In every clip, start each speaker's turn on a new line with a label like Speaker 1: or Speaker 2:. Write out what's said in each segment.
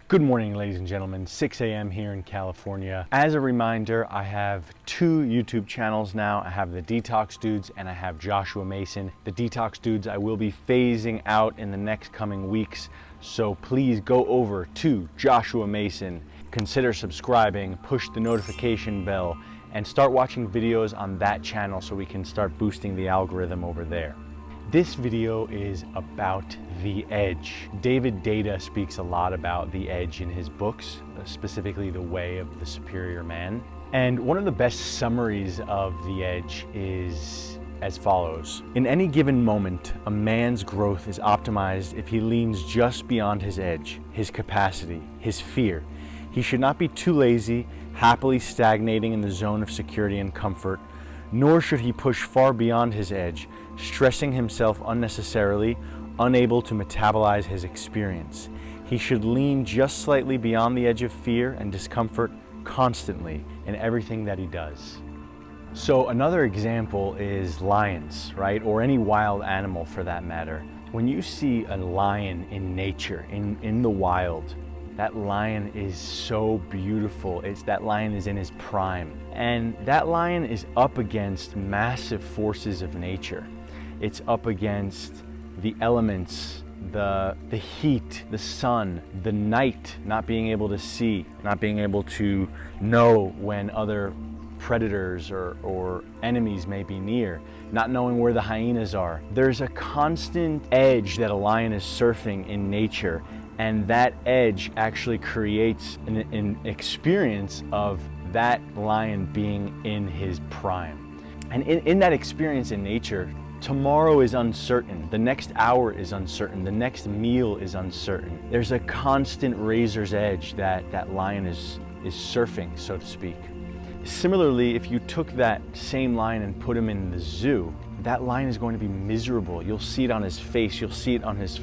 Speaker 1: Good morning, ladies and gentlemen. 6 a.m. here in California. As a reminder, I have two YouTube channels now. I have the Detox Dudes and I have Joshua Mason. The Detox Dudes I will be phasing out in the next coming weeks, so please go over to Joshua Mason, consider subscribing, push the notification bell, and start watching videos on that channel so we can start boosting the algorithm over there. This video is about the edge. David Deida speaks a lot about the edge in his books, specifically The Way of the Superior Man. And one of the best summaries of the edge is as follows. In any given moment, a man's growth is optimized if he leans just beyond his edge, his capacity, his fear. He should not be too lazy, happily stagnating in the zone of security and comfort, nor should he push far beyond his edge, stressing himself unnecessarily, unable to metabolize his experience. He should lean just slightly beyond the edge of fear and discomfort constantly in everything that he does. So another example is lions, right? Or any wild animal for that matter. When you see a lion in nature, in the wild, that lion is so beautiful. That lion is in his prime. And that lion is up against massive forces of nature. It's up against the elements, the heat, the sun, the night, not being able to see, not being able to know when other predators or enemies may be near, not knowing where the hyenas are. There's a constant edge that a lion is surfing in nature, and that edge actually creates an experience of that lion being in his prime. And in that experience in nature, tomorrow is uncertain, the next hour is uncertain, the next meal is uncertain. There's a constant razor's edge that lion is surfing, so to speak. Similarly, if you took that same lion and put him in the zoo, that lion is going to be miserable. You'll see it on his face, you'll see it on his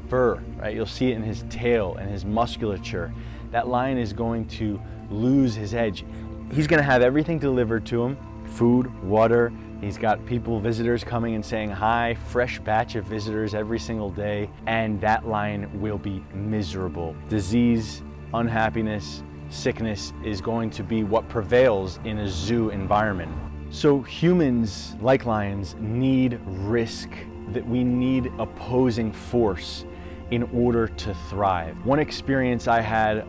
Speaker 1: fur, right? You'll see it in his tail and his musculature. That lion is going to lose his edge. He's going to have everything delivered to him, food, water. He's got visitors coming and saying hi, fresh batch of visitors every single day, and that lion will be miserable. Disease, unhappiness, sickness is going to be what prevails in a zoo environment. So humans, like lions, need risk, that we need opposing force in order to thrive. One experience I had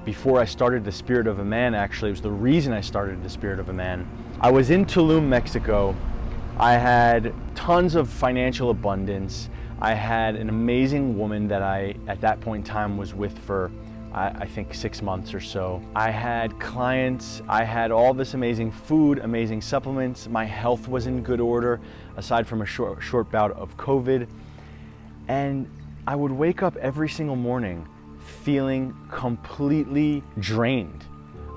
Speaker 1: before I started The Spirit of a Man, actually, it was the reason I started The Spirit of a Man. I was in Tulum, Mexico. I had tons of financial abundance. I had an amazing woman that I, at that point in time, was with for I think 6 months or so. I had clients, I had all this amazing food, amazing supplements. My health was in good order, aside from a short bout of COVID. And I would wake up every single morning feeling completely drained.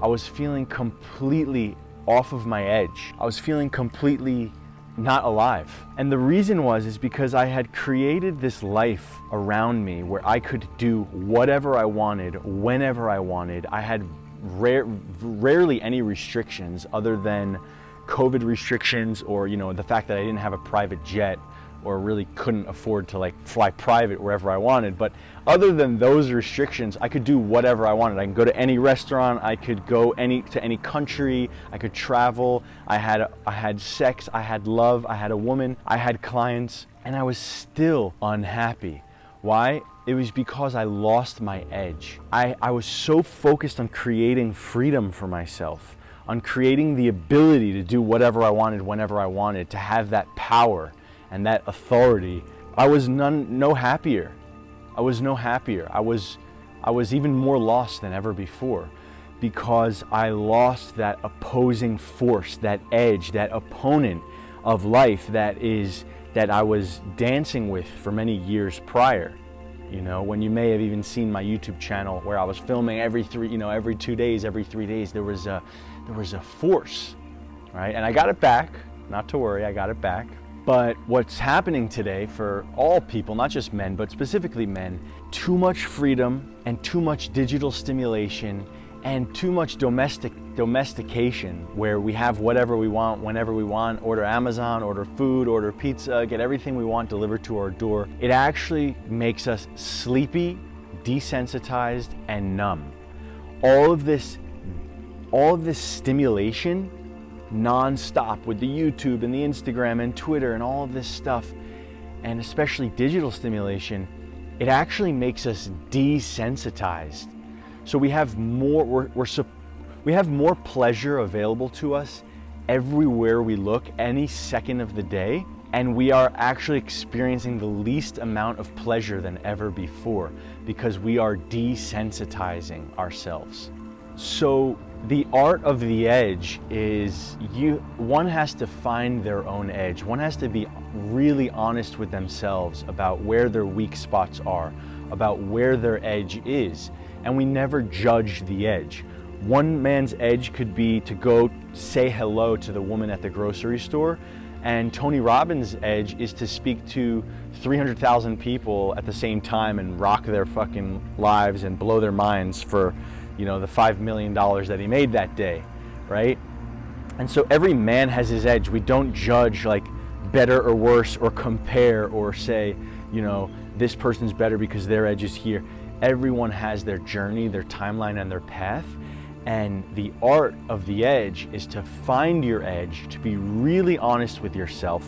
Speaker 1: I was feeling completely off of my edge. I was feeling completely not alive. And the reason is because I had created this life around me where I could do whatever I wanted, whenever I wanted. I had rarely any restrictions other than COVID restrictions, or the fact that I didn't have a private jet or really couldn't afford to fly private wherever I wanted. But other than those restrictions, I could do whatever I wanted. I can go to any restaurant, I could go to any country, I could travel. I had sex, I had love, I had a woman, I had clients, and I was still unhappy. Why? It was because I lost my edge. I was so focused on creating freedom for myself, on creating the ability to do whatever I wanted, whenever I wanted, to have that power and that authority. I was no happier. I was no happier. I was even more lost than ever before, because I lost that opposing force, that edge, that opponent of life that I was dancing with for many years prior. When you may have even seen my YouTube channel where I was filming every 2 days, every 3 days, there was a force, right? And I got it back, not to worry, I got it back. But what's happening today for all people, not just men, but specifically men, too much freedom and too much digital stimulation and too much domestication, where we have whatever we want, whenever we want, order Amazon, order food, order pizza, get everything we want delivered to our door. It actually makes us sleepy, desensitized and numb. All of this stimulation non-stop with the YouTube and the Instagram and Twitter and all of this stuff, and especially digital stimulation, it actually makes us desensitized. So we have more, we have more pleasure available to us everywhere we look, any second of the day, and we are actually experiencing the least amount of pleasure than ever before because we are desensitizing ourselves. So the art of the edge is one has to find their own edge. One has to be really honest with themselves about where their weak spots are, about where their edge is, and we never judge the edge. One man's edge could be to go say hello to the woman at the grocery store, and Tony Robbins' edge is to speak to 300,000 people at the same time and rock their fucking lives and blow their minds for, you know, the $5 million that he made that day, right? And so every man has his edge. We don't judge like better or worse or compare or say, you know, this person's better because their edge is here. Everyone has their journey, their timeline, and their path. And the art of the edge is to find your edge, to be really honest with yourself,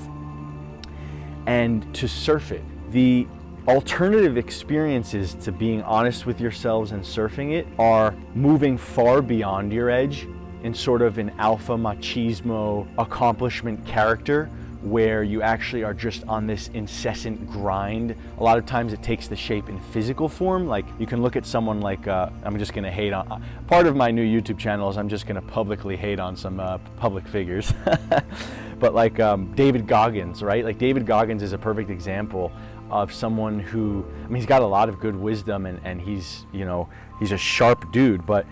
Speaker 1: and to surf it. The alternative experiences to being honest with yourselves and surfing it are moving far beyond your edge in sort of an alpha machismo accomplishment character, where you actually are just on this incessant grind. A lot of times it takes the shape in physical form. Like you can look at someone like, I'm just gonna hate on, part of my new YouTube channel is I'm just gonna publicly hate on some public figures. But like David Goggins, right? Like David Goggins is a perfect example of someone who, I mean, he's got a lot of good wisdom and he's, you know, he's a sharp dude, but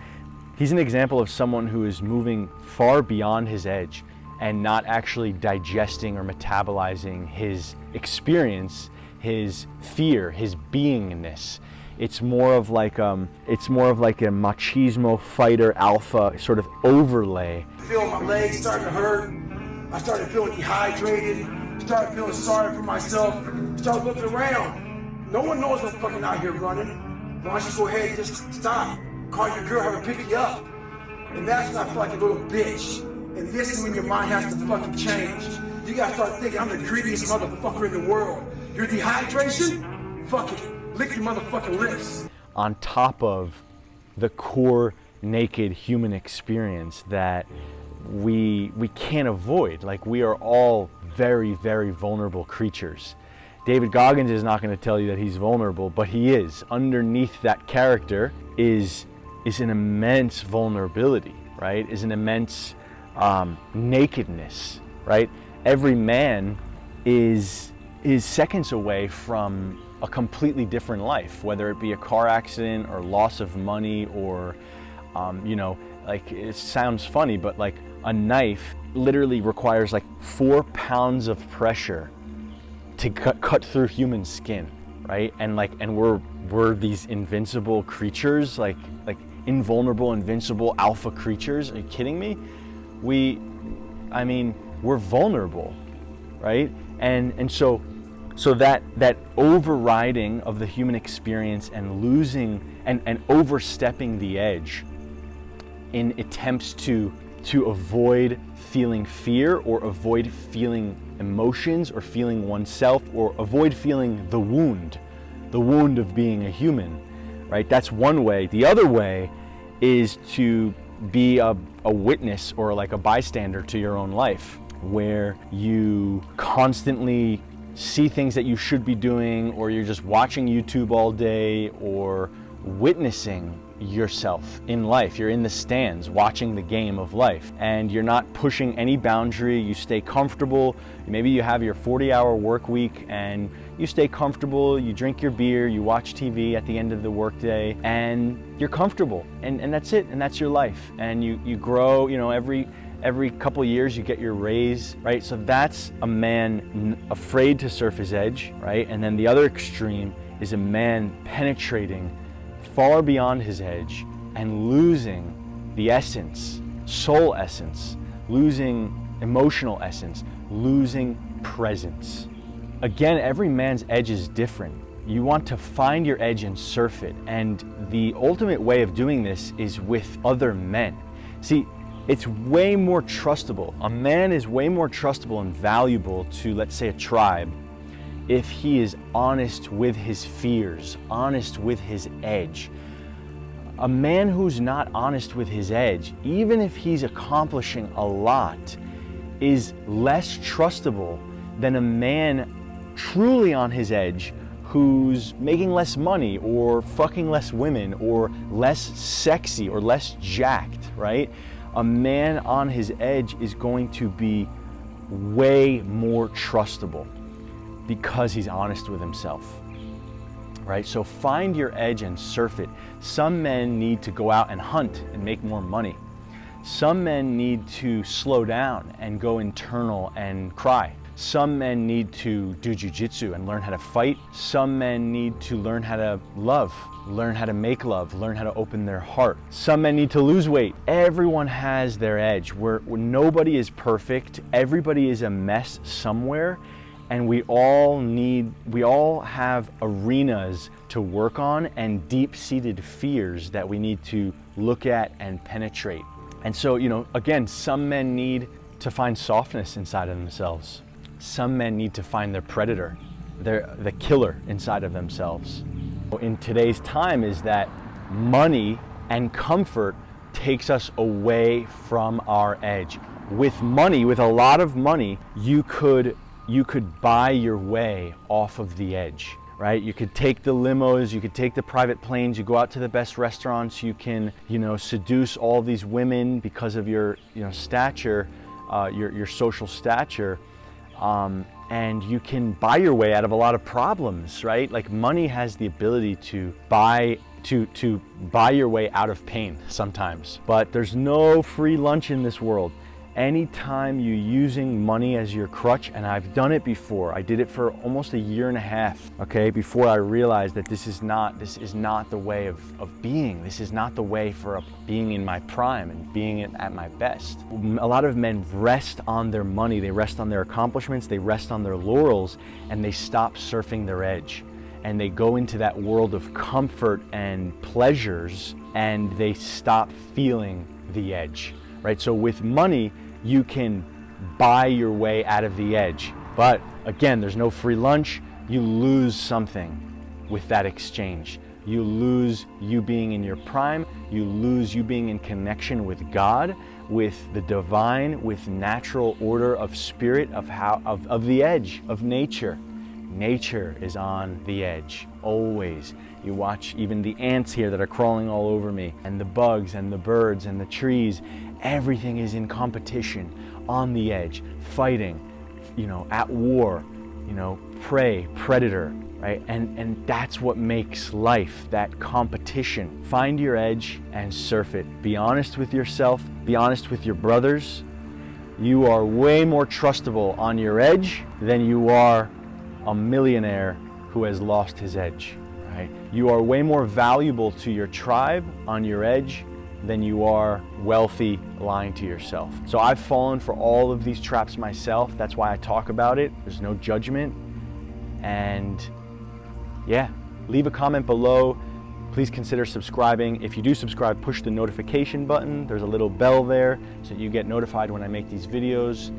Speaker 1: he's an example of someone who is moving far beyond his edge and not actually digesting or metabolizing his experience, his fear, his beingness. It's more of like a machismo fighter alpha sort of overlay.
Speaker 2: I feel my legs starting to hurt. I started feeling dehydrated. Started feeling sorry for myself. Started looking around. No one knows I'm fucking out here running. Why don't you go ahead and just stop? Call your girl, have her pick you up. And that's when I feel like a little bitch. And this is when your mind has to fucking change. You gotta start thinking, I'm the greediest motherfucker in the world. Your dehydration? Fuck it. Lick your motherfucking lips.
Speaker 1: On top of the core naked human experience that we can't avoid. Like we are all very, very vulnerable creatures. David Goggins is not going to tell you that he's vulnerable, but he is. Underneath that character is an immense vulnerability, right? Is an immense nakedness, right? Every man is seconds away from a completely different life, whether it be a car accident or loss of money or, you know, like it sounds funny, but like a knife literally requires like 4 pounds of pressure to cut through human skin, right? And we're these invincible creatures, like invulnerable, invincible alpha creatures. Are you kidding me? We're vulnerable, right? And so that overriding of the human experience and losing and overstepping the edge in attempts to avoid feeling fear or avoid feeling emotions or feeling oneself or avoid feeling the wound of being a human, right? That's one way. The other way is to be a witness or like a bystander to your own life, where you constantly see things that you should be doing, or you're just watching YouTube all day or witnessing yourself in life. You're in the stands watching the game of life and you're not pushing any boundary. You stay comfortable. Maybe you have your 40-hour work week and you stay comfortable, you drink your beer, you watch TV at the end of the workday, and you're comfortable, and that's it, and that's your life. And you grow, you know, every couple of years you get your raise, right? So that's a man afraid to surf his edge, right? And then the other extreme is a man penetrating far beyond his edge and losing the essence, soul essence, losing emotional essence, losing presence. Again, every man's edge is different. You want to find your edge and surf it. And the ultimate way of doing this is with other men. See, it's way more trustable. A man is way more trustable and valuable to, let's say, a tribe if he is honest with his fears, honest with his edge. A man who's not honest with his edge, even if he's accomplishing a lot, is less trustable than a man truly on his edge who's making less money or fucking less women or less sexy or less jacked, right? A man on his edge is going to be way more trustable because he's honest with himself, right? So find your edge and surf it. Some men need to go out and hunt and make more money. Some men need to slow down and go internal and cry. Some men need to do jujitsu and learn how to fight. Some men need to learn how to love, learn how to make love, learn how to open their heart. Some men need to lose weight. Everyone has their edge. Where nobody is perfect. Everybody is a mess somewhere, and we all have arenas to work on and deep-seated fears that we need to look at and penetrate. And so, again, some men need to find softness inside of themselves. Some men need to find their predator, the killer inside of themselves. In today's time is that money and comfort takes us away from our edge. With money, with a lot of money, you could buy your way off of the edge, right? You could take the limos, you could take the private planes, you go out to the best restaurants, you can, seduce all these women because of your, stature, your social stature. And you can buy your way out of a lot of problems, right? Like money has the ability to buy your way out of pain sometimes, but there's no free lunch in this world. Anytime you're using money as your crutch, and I've done it before, I did it for almost a year and a half, okay, before I realized that this is not the way of being. This is not the way for being in my prime and being at my best. A lot of men rest on their money, they rest on their accomplishments, they rest on their laurels, and they stop surfing their edge. And they go into that world of comfort and pleasures, and they stop feeling the edge, right? So with money, you can buy your way out of the edge. But again, there's no free lunch. You lose something with that exchange. You lose you being in your prime. You lose you being in connection with God, with the divine, with natural order of spirit, of the edge, of nature. Nature is on the edge, always. You watch even the ants here that are crawling all over me, and the bugs and the birds and the trees. Everything is in competition, on the edge, fighting, at war, prey, predator, right? And that's what makes life, that competition. Find your edge and surf it. Be honest with yourself, be honest with your brothers. You are way more trustable on your edge than you are a millionaire who has lost his edge, right? You are way more valuable to your tribe on your edge than you are wealthy lying to yourself. So I've fallen for all of these traps myself. That's why I talk about it. There's no judgment. And yeah, leave a comment below. Please consider subscribing. If you do subscribe, push the notification button. There's a little bell there so that you get notified when I make these videos.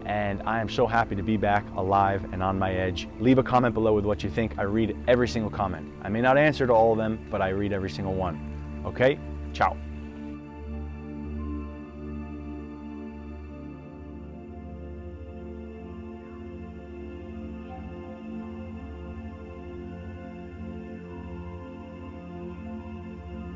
Speaker 1: And I am so happy to be back alive and on my edge. Leave a comment below with what you think. I read every single comment. I may not answer to all of them, but I read every single one. Okay? Ciao.